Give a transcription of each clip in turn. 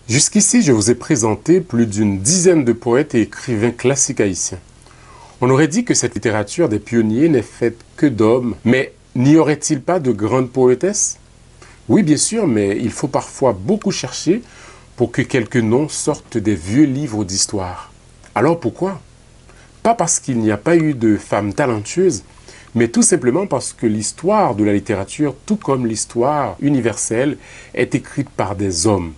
Jusqu'ici, je vous ai présenté plus d'une dizaine de poètes et écrivains classiques haïtiens. On aurait dit que cette littérature des pionniers n'est faite que d'hommes, mais n'y aurait-il pas de grandes poétesses? Oui, bien sûr, mais il faut parfois beaucoup chercher pour que quelques noms sortent des vieux livres d'histoire. Alors pourquoi? Pas parce qu'il n'y a pas eu de femmes talentueuses, mais tout simplement parce que l'histoire de la littérature, tout comme l'histoire universelle, est écrite par des hommes.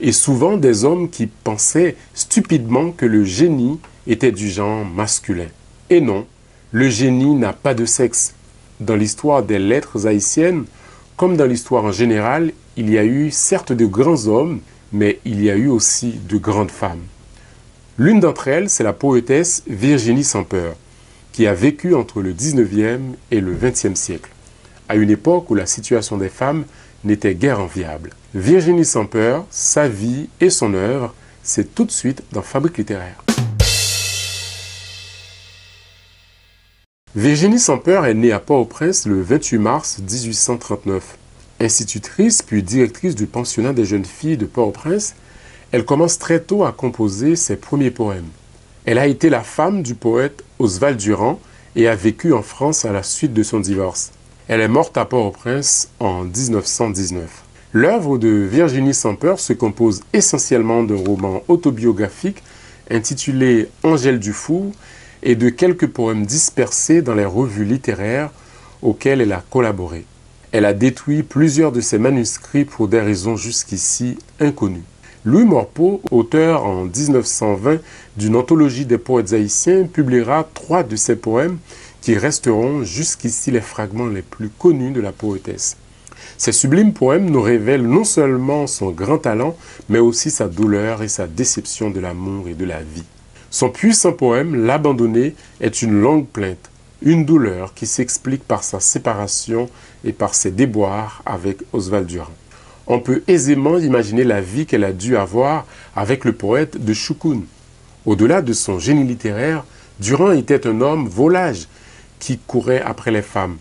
Et souvent des hommes qui pensaient stupidement que le génie était du genre masculin. Et non, le génie n'a pas de sexe. Dans l'histoire des lettres haïtiennes, comme dans l'histoire en général, il y a eu certes de grands hommes, mais il y a eu aussi de grandes femmes. L'une d'entre elles, c'est la poétesse Virginie Sampeur, qui a vécu entre le 19e et le 20e siècle, à une époque où la situation des femmes n'était guère enviable. Virginie Sampeur, sa vie et son œuvre, c'est tout de suite dans Fabrique littéraire. Virginie Sampeur est née à Port-au-Prince le 28 mars 1839. Institutrice puis directrice du pensionnat des jeunes filles de Port-au-Prince, elle commence très tôt à composer ses premiers poèmes. Elle a été la femme du poète Oswald Durand et a vécu en France à la suite de son divorce. Elle est morte à Port-au-Prince en 1919. L'œuvre de Virginie Sampeur se compose essentiellement d'un roman autobiographique intitulé Angèle Dufour et de quelques poèmes dispersés dans les revues littéraires auxquelles elle a collaboré. Elle a détruit plusieurs de ses manuscrits pour des raisons jusqu'ici inconnues. Louis Morpeau, auteur en 1920 d'une anthologie des poètes haïtiens, publiera 3 de ses poèmes qui resteront jusqu'ici les fragments les plus connus de la poétesse. Ces sublimes poèmes nous révèlent non seulement son grand talent, mais aussi sa douleur et sa déception de l'amour et de la vie. Son puissant poème, L'Abandonné, est une longue plainte, une douleur qui s'explique par sa séparation et par ses déboires avec Oswald Durand. On peut aisément imaginer la vie qu'elle a dû avoir avec le poète de Choukoun. Au-delà de son génie littéraire, Durand était un homme volage qui courait après les femmes.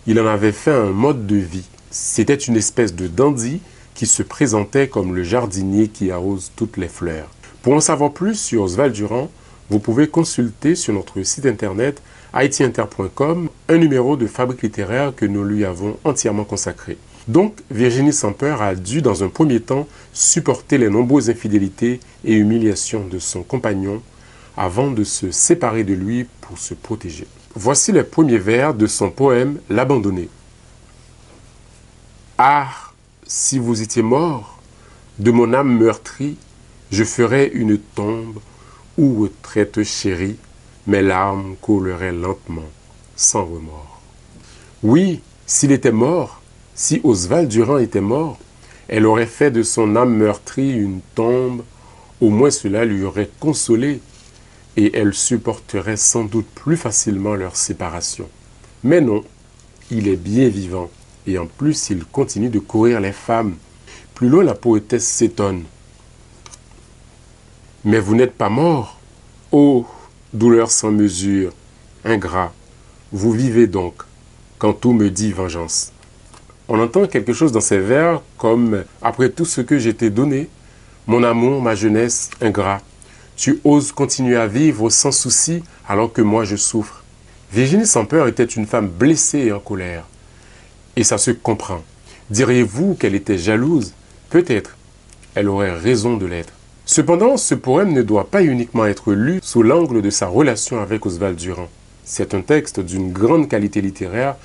Il en avait fait un mode de vie. C'était une espèce de dandy qui se présentait comme le jardinier qui arrose toutes les fleurs. Pour en savoir plus sur Oswald Durand, vous pouvez consulter sur notre site internet haitiinter.com un numéro de Fabrique littéraire que nous lui avons entièrement consacré. Donc, Virginie Sampeur a dû, dans un premier temps, supporter les nombreuses infidélités et humiliations de son compagnon avant de se séparer de lui pour se protéger. Voici les premiers vers de son poème L'Abandonné. Ah, si vous étiez mort, de mon âme meurtrie, je ferais une tombe où, retraite chérie, mes larmes couleraient lentement, sans remords. Oui, s'il était mort, si Oswald Durand était mort, elle aurait fait de son âme meurtrie une tombe, au moins cela lui aurait consolé, et elle supporterait sans doute plus facilement leur séparation. Mais non, il est bien vivant, et en plus il continue de courir les femmes. Plus loin, la poétesse s'étonne. Mais vous n'êtes pas mort, ô douleur sans mesure, ingrat, vous vivez donc, quand tout me dit vengeance. On entend quelque chose dans ces vers comme « Après tout ce que je t'ai donné, mon amour, ma jeunesse, ingrat, tu oses continuer à vivre sans souci alors que moi je souffre. » Virginie Sampeur était une femme blessée et en colère. Et ça se comprend. Diriez-vous qu'elle était jalouse? Peut-être. Elle aurait raison de l'être. Cependant, ce poème ne doit pas uniquement être lu sous l'angle de sa relation avec Oswald Durand. C'est un texte d'une grande qualité littéraire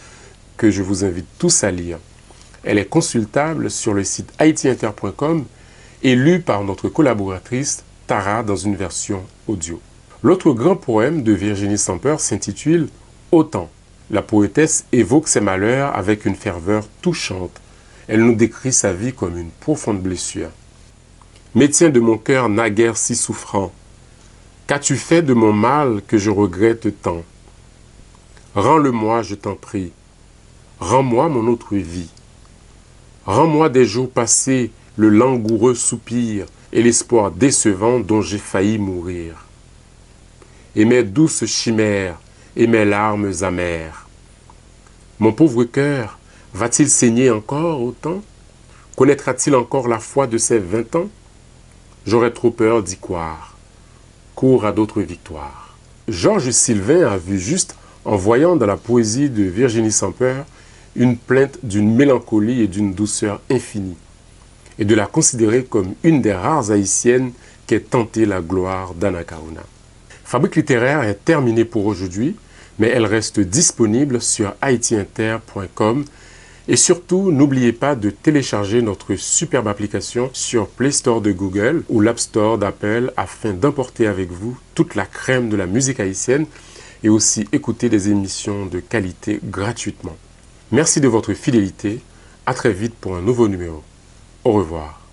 que je vous invite tous à lire. Elle est consultable sur le site haitiinter.com et lue par notre collaboratrice Tara dans une version audio. L'autre grand poème de Virginie Sampeur s'intitule « Autant ». La poétesse évoque ses malheurs avec une ferveur touchante. Elle nous décrit sa vie comme une profonde blessure. « Médecin de mon cœur naguère si souffrant, qu'as-tu fait de mon mal que je regrette tant? Rends-le-moi, je t'en prie. Rends-moi mon autre vie. Rends-moi des jours passés le langoureux soupir et l'espoir décevant dont j'ai failli mourir. Et mes douces chimères et mes larmes amères. Mon pauvre cœur va-t-il saigner encore autant? Connaîtra-t-il encore la foi de ses 20 ans? j'aurais trop peur d'y croire. Cours à d'autres victoires. Georges Sylvain a vu juste en voyant dans la poésie de Virginie Sampeur une plainte d'une mélancolie et d'une douceur infinie, et de la considérer comme une des rares haïtiennes qui ait tenté la gloire d'Anna Karouna. Fabrique littéraire est terminée pour aujourd'hui, mais elle reste disponible sur haitiinter.com. Et surtout, n'oubliez pas de télécharger notre superbe application sur Play Store de Google ou l'App Store d'Apple afin d'emporter avec vous toute la crème de la musique haïtienne et aussi écouter des émissions de qualité gratuitement. Merci de votre fidélité. À très vite pour un nouveau numéro. Au revoir.